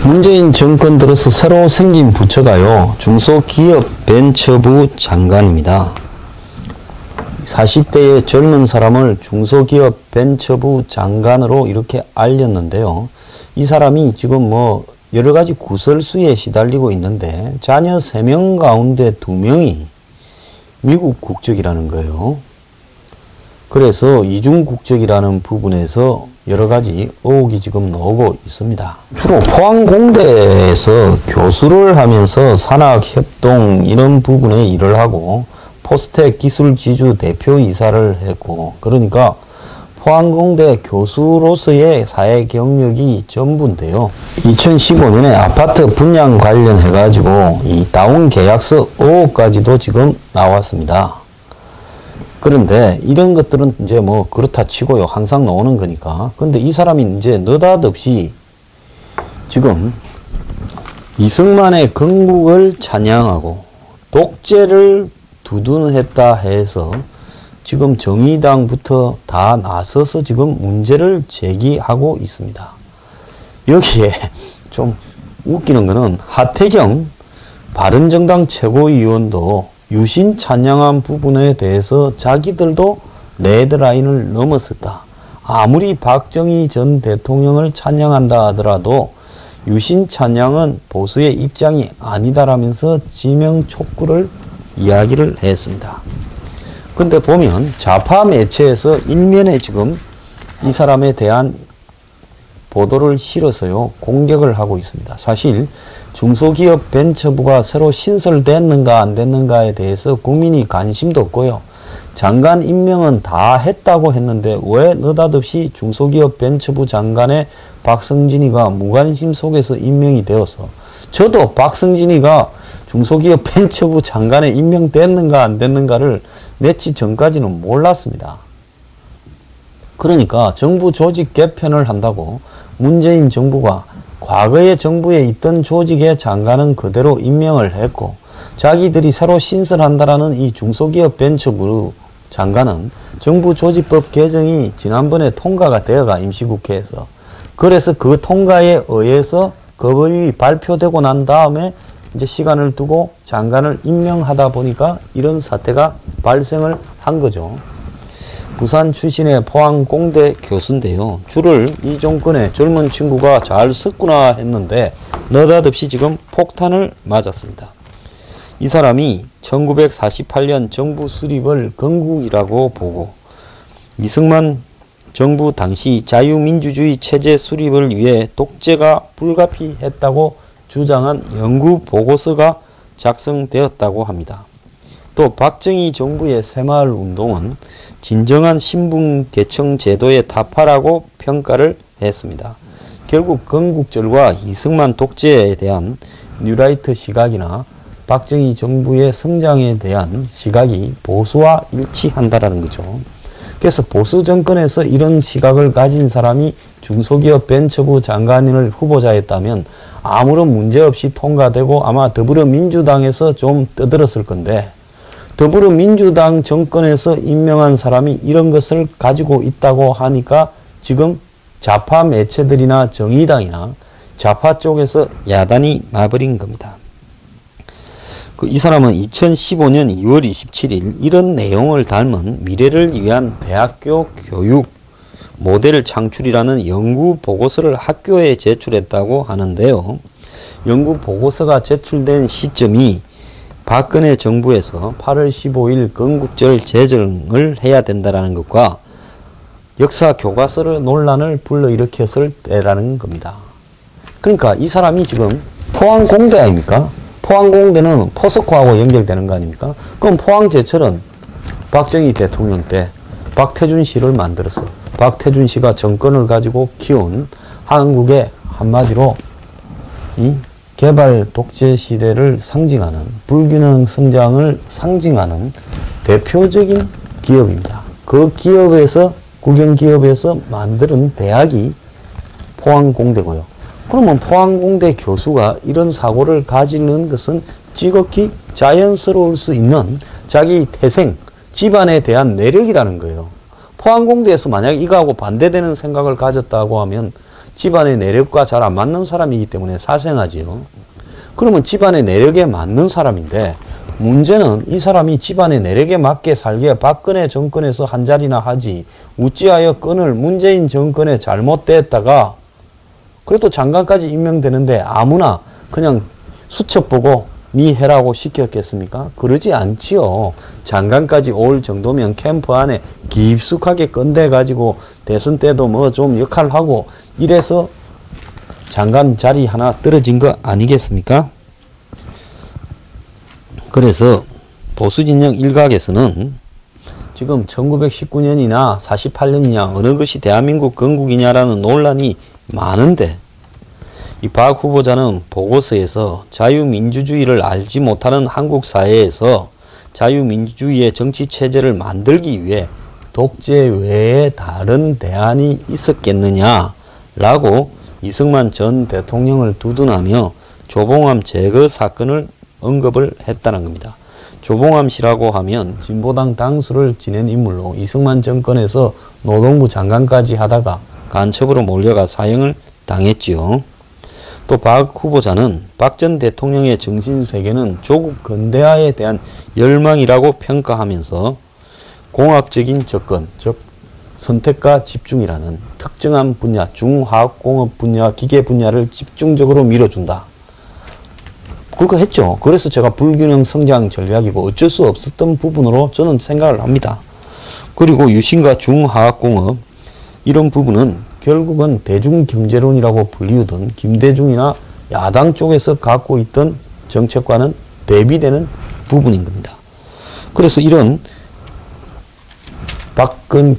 문재인 정권 들어서 새로 생긴 부처가요, 중소기업벤처부 장관입니다. 40대의 젊은 사람을 중소기업벤처부 장관으로 이렇게 알렸는데요. 이 사람이 지금 여러 가지 구설수에 시달리고 있는데 자녀 3명 가운데 2명이 미국 국적이라는 거예요. 그래서 이중 국적이라는 부분에서 여러 가지 의혹이 지금 나오고 있습니다. 주로 포항공대에서 교수를 하면서 산학협동 이런 부분에 일을 하고 포스텍 기술지주 대표이사를 했고, 그러니까 포항공대 교수로서의 사회 경력이 전부인데요. 2015년에 아파트 분양 관련해 가지고 이 다운 계약서 의혹까지도 지금 나왔습니다. 그런데 이런 것들은 이제 그렇다 치고요, 항상 나오는 거니까. 근데 이 사람이 이제 느닷없이 지금 이승만의 건국을 찬양하고 독재를 두둔했다 해서 지금 정의당부터 다 나서서 지금 문제를 제기하고 있습니다. 여기에 좀 웃기는 거는 하태경 바른정당 최고위원도 유신 찬양한 부분에 대해서 자기들도 레드라인을 넘었었다. 아무리 박정희 전 대통령을 찬양한다 하더라도 유신 찬양은 보수의 입장이 아니다라면서 지명 촉구를 이야기를 했습니다. 근데 보면 좌파 매체에서 일면에 지금 이 사람에 대한 보도를 실어서요, 공격을 하고 있습니다. 사실 중소기업벤처부가 새로 신설됐는가 안 됐는가에 대해서 국민이 관심도 없고요. 장관 임명은 다 했다고 했는데 왜 느닷없이 중소기업벤처부 장관의 박성진이가 무관심 속에서 임명이 되어서, 저도 박성진이가 중소기업벤처부 장관에 임명됐는가 안 됐는가를 며칠 전까지는 몰랐습니다. 그러니까 정부 조직 개편을 한다고 문재인 정부가 과거의 정부에 있던 조직의 장관은 그대로 임명을 했고, 자기들이 새로 신설한다라는 이 중소기업벤처부 장관은 정부 조직법 개정이 지난번에 통과가 되어가 임시국회에서, 그래서 그 통과에 의해서 그 법이 발표되고 난 다음에 이제 시간을 두고 장관을 임명하다 보니까 이런 사태가 발생을 한 거죠. 부산 출신의 포항공대 교수인데요. 줄을 이 정권의 젊은 친구가 잘 섰구나 했는데 느닷없이 지금 폭탄을 맞았습니다. 이 사람이 1948년 정부 수립을 건국이라고 보고 이승만 정부 당시 자유민주주의 체제 수립을 위해 독재가 불가피했다고 주장한 연구 보고서가 작성되었다고 합니다. 또 박정희 정부의 새마을 운동은 진정한 신분 계층 제도의 타파라고 평가를 했습니다. 결국 건국절과 이승만 독재에 대한 뉴라이트 시각이나 박정희 정부의 성장에 대한 시각이 보수와 일치한다라는 거죠. 그래서 보수 정권에서 이런 시각을 가진 사람이 중소기업벤처부 장관을 후보자였다면 아무런 문제 없이 통과되고 아마 더불어민주당에서 좀 떠들었을 건데, 더불어민주당 정권에서 임명한 사람이 이런 것을 가지고 있다고 하니까 지금 좌파 매체들이나 정의당이나 좌파 쪽에서 야단이 나버린 겁니다. 이 사람은 2015년 2월 27일 이런 내용을 담은 미래를 위한 대학교 교육 모델 창출이라는 연구 보고서를 학교에 제출했다고 하는데요. 연구 보고서가 제출된 시점이 박근혜 정부에서 8월 15일 건국절 제정을 해야 된다는 것과 역사 교과서를 논란을 불러일으켰을 때라는 겁니다. 그러니까 이 사람이 지금 포항공대 아닙니까? 포항공대는 포스코하고 연결되는 거 아닙니까? 그럼 포항제철은 박정희 대통령 때 박태준 씨를 만들어서 박태준 씨가 정권을 가지고 키운 한국의 한마디로 이 개발 독재 시대를 상징하는, 불균형 성장을 상징하는 대표적인 기업입니다. 그 기업에서, 국영기업에서 만드는 대학이 포항공대고요. 그러면 포항공대 교수가 이런 사고를 가지는 것은 지극히 자연스러울 수 있는 자기 태생, 집안에 대한 내력이라는 거예요. 포항공대에서 만약 이거하고 반대되는 생각을 가졌다고 하면 집안의 내력과 잘 안 맞는 사람이기 때문에 사생하지요. 그러면 집안의 내력에 맞는 사람인데 문제는 이 사람이 집안의 내력에 맞게 살기에 박근혜 정권에서 한 자리나 하지 어찌하여 끈을 문재인 정권에 잘못됐다가 그래도 장관까지 임명되는데 아무나 그냥 수첩 보고 니 해라고 시켰겠습니까? 그러지 않지요. 장관까지 올 정도면 캠프 안에 깊숙하게 건대가지고 대선 때도 뭐 좀 역할하고 이래서 장관 자리 하나 떨어진 거 아니겠습니까? 그래서 보수진영 일각에서는 지금 1919년이나 48년이냐 어느 것이 대한민국 건국이냐라는 논란이 많은데 이 박 후보자는 보고서에서 자유민주주의를 알지 못하는 한국 사회에서 자유민주주의의 정치체제를 만들기 위해 독재 외에 다른 대안이 있었겠느냐라고 이승만 전 대통령을 두둔하며 조봉암 제거 사건을 언급을 했다는 겁니다. 조봉암 씨라고 하면 진보당 당수를 지낸 인물로 이승만 정권에서 노동부 장관까지 하다가 간첩으로 몰려가 사형을 당했지요. 또 박 후보자는 박 전 대통령의 정신세계는 조국 근대화에 대한 열망이라고 평가하면서 공학적인 접근, 즉 선택과 집중이라는 특정한 분야, 중화학공업 분야, 기계 분야를 집중적으로 밀어준다. 그거 했죠. 그래서 제가 불균형 성장 전략이고 어쩔 수 없었던 부분으로 저는 생각을 합니다. 그리고 유신과 중화학공업 이런 부분은 결국은 대중경제론이라고 불리우던 김대중이나 야당 쪽에서 갖고 있던 정책과는 대비되는 부분인 겁니다. 그래서 이런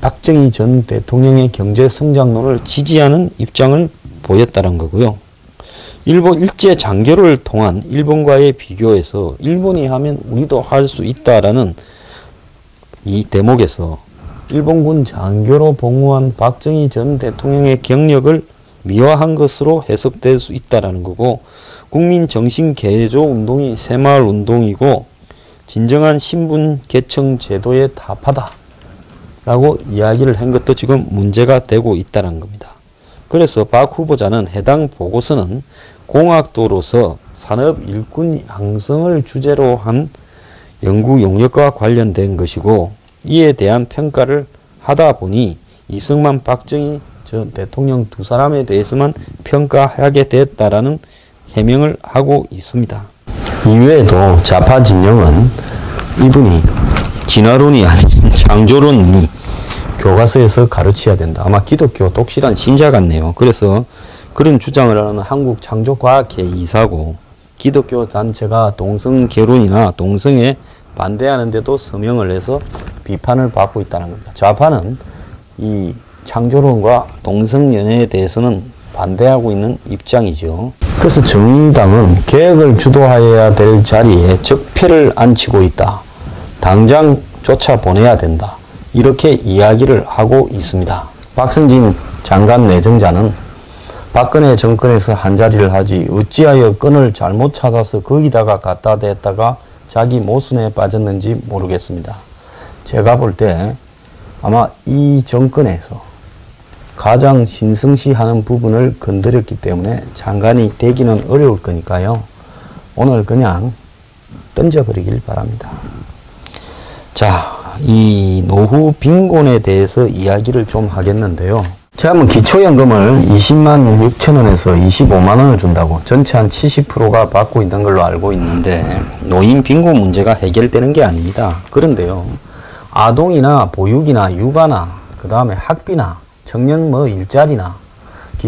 박정희 전 대통령의 경제성장론을 지지하는 입장을 보였다는 거고요. 일본 일제 장교를 통한 일본과의 비교에서 일본이 하면 우리도 할 수 있다라는 이 대목에서 일본군 장교로 복무한 박정희 전 대통령의 경력을 미화한 것으로 해석될 수 있다라는 거고 국민 정신 개조 운동이 새마을 운동이고 진정한 신분 계층 제도에 타파다 라고 이야기를 한 것도 지금 문제가 되고 있다는 겁니다. 그래서 박 후보자는 해당 보고서는 공학도로서 산업 일꾼 양성을 주제로 한 연구 용역과 관련된 것이고 이에 대한 평가를 하다 보니 이승만, 박정희 전 대통령 두 사람에 대해서만 평가하게 됐다라는 해명을 하고 있습니다. 이외에도 좌파 진영은 이분이 진화론이 아닌 창조론이 교과서에서 가르쳐야 된다. 아마 기독교 독실한 신자 같네요. 그래서 그런 주장을 하는 한국창조과학회 이사고 기독교 단체가 동성결혼이나 동성에 반대하는데도 서명을 해서 비판을 받고 있다는 겁니다. 좌파는 이 창조론과 동성연애에 대해서는 반대하고 있는 입장이죠. 그래서 정의당은 개혁을 주도해야 될 자리에 적폐를 안치고 있다. 당장 쫓아보내야 된다. 이렇게 이야기를 하고 있습니다. 박성진 장관 내정자는 박근혜 정권에서 한자리를 하지 어찌하여 끈을 잘못 찾아서 거기다가 갖다 댔다가 자기 모순에 빠졌는지 모르겠습니다. 제가 볼 때 아마 이 정권에서 가장 신성시하는 부분을 건드렸기 때문에 장관이 되기는 어려울 거니까요. 오늘 그냥 던져버리길 바랍니다. 자, 이 노후 빈곤에 대해서 이야기를 좀 하겠는데요. 제가 한번 기초연금을 20만 6천 원에서 25만 원을 준다고 전체 한 70%가 받고 있는 걸로 알고 있는데 노인 빈곤 문제가 해결되는 게 아닙니다. 그런데요. 아동이나 보육이나 육아나 그 다음에 학비나 청년 일자리나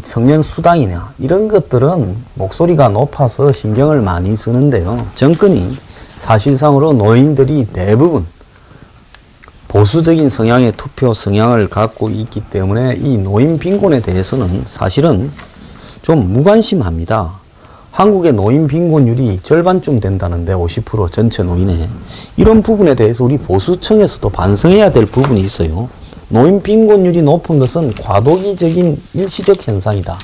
청년 수당이나 이런 것들은 목소리가 높아서 신경을 많이 쓰는데요. 정권이 사실상으로 노인들이 대부분 보수적인 성향의 투표 성향을 갖고 있기 때문에 이 노인 빈곤에 대해서는 사실은 좀 무관심합니다. 한국의 노인 빈곤율이 절반쯤 된다는데 50% 전체 노인의 이런 부분에 대해서 우리 보수층에서도 반성해야 될 부분이 있어요. 노인 빈곤율이 높은 것은 과도기적인 일시적 현상이다.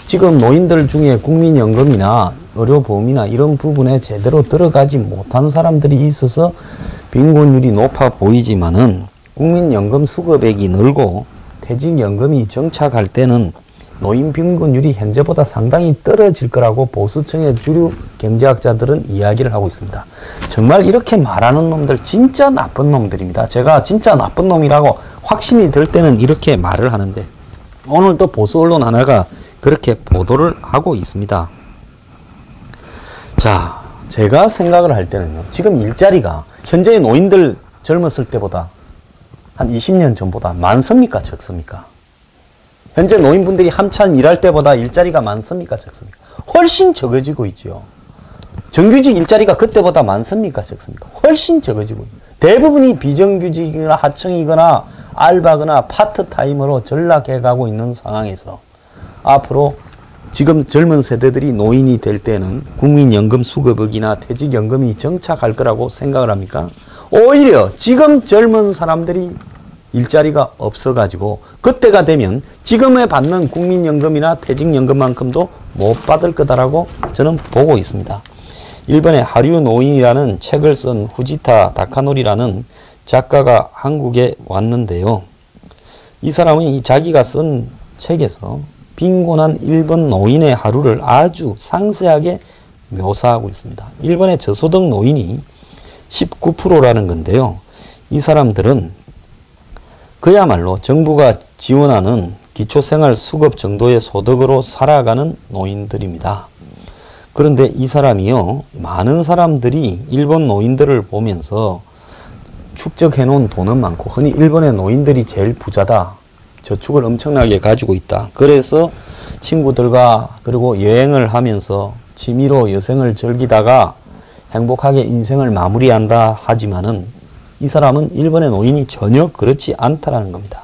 지금 노인들 중에 국민연금이나 의료보험이나 이런 부분에 제대로 들어가지 못한 사람들이 있어서 빈곤율이 높아 보이지만은 국민연금 수급액이 늘고 퇴직연금이 정착할 때는 노인 빈곤율이 현재보다 상당히 떨어질 거라고 보수층의 주류 경제학자들은 이야기를 하고 있습니다. 정말 이렇게 말하는 놈들 진짜 나쁜 놈들입니다. 제가 진짜 나쁜 놈이라고 확신이 들 때는 이렇게 말을 하는데 오늘 또 보수 언론 하나가 그렇게 보도를 하고 있습니다. 자, 제가 생각을 할 때는요. 지금 일자리가 현재의 노인들 젊었을 때보다 한 20년 전보다 많습니까? 적습니까? 현재 노인분들이 한참 일할 때보다 일자리가 많습니까? 적습니까? 훨씬 적어지고 있죠. 정규직 일자리가 그때보다 많습니까? 적습니까? 훨씬 적어지고 있죠. 대부분이 비정규직이거나 하청이거나 알바거나 파트타임으로 전락해가고 있는 상황에서 앞으로 지금 젊은 세대들이 노인이 될 때는 국민연금 수급액이나 퇴직연금이 정착할 거라고 생각을 합니까? 오히려 지금 젊은 사람들이 일자리가 없어가지고 그때가 되면 지금에 받는 국민연금이나 퇴직연금만큼도 못 받을 거다라고 저는 보고 있습니다. 일본의 하류 노인이라는 책을 쓴 후지타 다카노리라는 작가가 한국에 왔는데요. 이 사람은 자기가 쓴 책에서 빈곤한 일본 노인의 하루를 아주 상세하게 묘사하고 있습니다. 일본의 저소득 노인이 19%라는 건데요. 이 사람들은 그야말로 정부가 지원하는 기초생활 수급 정도의 소득으로 살아가는 노인들입니다. 그런데 이 사람이요, 많은 사람들이 일본 노인들을 보면서 축적해 놓은 돈은 많고 흔히 일본의 노인들이 제일 부자다. 저축을 엄청나게 가지고 있다. 그래서 친구들과 그리고 여행을 하면서 취미로 여생을 즐기다가 행복하게 인생을 마무리한다 하지만은 이 사람은 일본의 노인이 전혀 그렇지 않다라는 겁니다.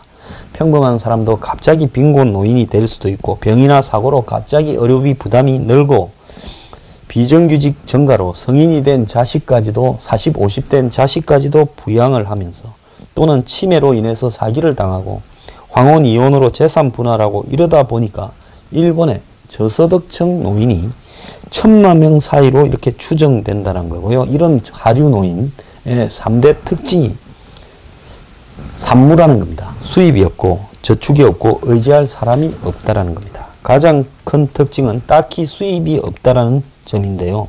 평범한 사람도 갑자기 빈곤 노인이 될 수도 있고 병이나 사고로 갑자기 의료비 부담이 늘고 비정규직 증가로 성인이 된 자식까지도 40, 50 된 자식까지도 부양을 하면서 또는 치매로 인해서 사기를 당하고 황혼 이혼으로 재산 분할하고 이러다 보니까 일본의 저소득층 노인이 1000만 명 사이로 이렇게 추정된다는 거고요. 이런 하류 노인의 3대 특징이 산무라는 겁니다. 수입이 없고 저축이 없고 의지할 사람이 없다라는 겁니다. 가장 큰 특징은 딱히 수입이 없다라는 점인데요.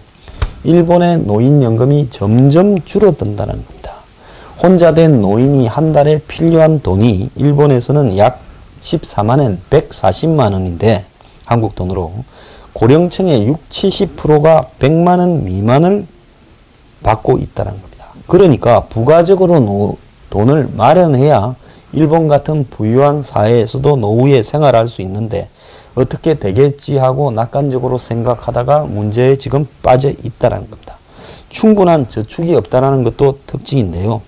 일본의 노인연금이 점점 줄어든다는 겁니다. 혼자 된 노인이 한 달에 필요한 돈이 일본에서는 약 14만엔 140만 원인데 한국 돈으로 고령층의 60, 70%가 100만 원 미만을 받고 있다는 겁니다. 그러니까 부가적으로 돈을 마련해야 일본 같은 부유한 사회에서도 노후에 생활할 수 있는데 어떻게 되겠지 하고 낙관적으로 생각하다가 문제에 지금 빠져 있다는 겁니다. 충분한 저축이 없다는 것도 특징인데요.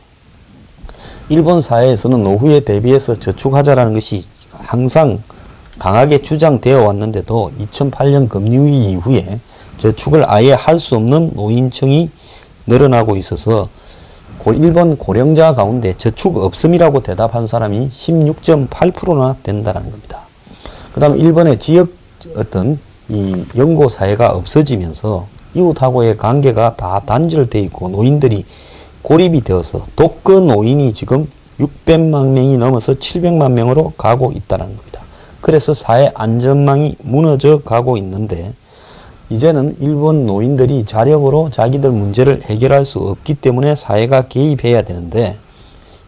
일본 사회에서는 노후에 대비해서 저축하자라는 것이 항상 강하게 주장되어 왔는데도 2008년 금융위기 이후에 저축을 아예 할 수 없는 노인층이 늘어나고 있어서 일본 고령자 가운데 저축 없음이라고 대답한 사람이 16.8%나 된다는 겁니다. 그 다음에 일본의 지역 어떤 이 연고 사회가 없어지면서 이웃하고의 관계가 다 단절되어 있고 노인들이 고립이 되어서 독거 노인이 지금 600만 명이 넘어서 700만 명으로 가고 있다는 겁니다. 그래서 사회 안전망이 무너져 가고 있는데 이제는 일본 노인들이 자력으로 자기들 문제를 해결할 수 없기 때문에 사회가 개입해야 되는데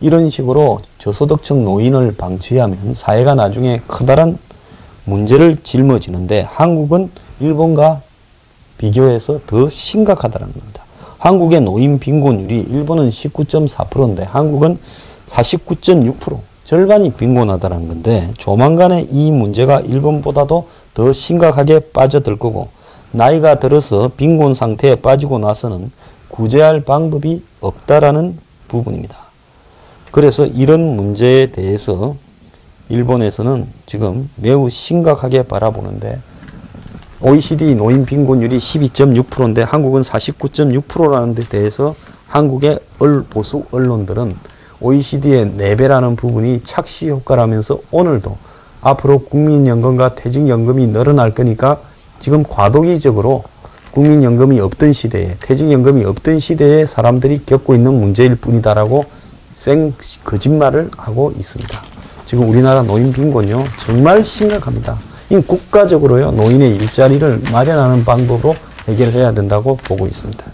이런 식으로 저소득층 노인을 방치하면 사회가 나중에 커다란 문제를 짊어지는데 한국은 일본과 비교해서 더 심각하다는 겁니다. 한국의 노인 빈곤율이 일본은 19.4%인데 한국은 49.6%, 절반이 빈곤하다는 건데 조만간에 이 문제가 일본보다도 더 심각하게 빠져들 거고 나이가 들어서 빈곤 상태에 빠지고 나서는 구제할 방법이 없다라는 부분입니다. 그래서 이런 문제에 대해서 일본에서는 지금 매우 심각하게 바라보는데 OECD 노인 빈곤율이 12.6%인데 한국은 49.6%라는 데 대해서 한국의 보수 언론들은 OECD의 4배라는 부분이 착시 효과라면서 오늘도 앞으로 국민연금과 퇴직연금이 늘어날 거니까 지금 과도기적으로 국민연금이 없던 시대에 퇴직연금이 없던 시대에 사람들이 겪고 있는 문제일 뿐이다라고 거짓말을 하고 있습니다. 지금 우리나라 노인 빈곤요 정말 심각합니다. 이 국가적으로요 노인의 일자리를 마련하는 방법으로 해결해야 된다고 보고 있습니다.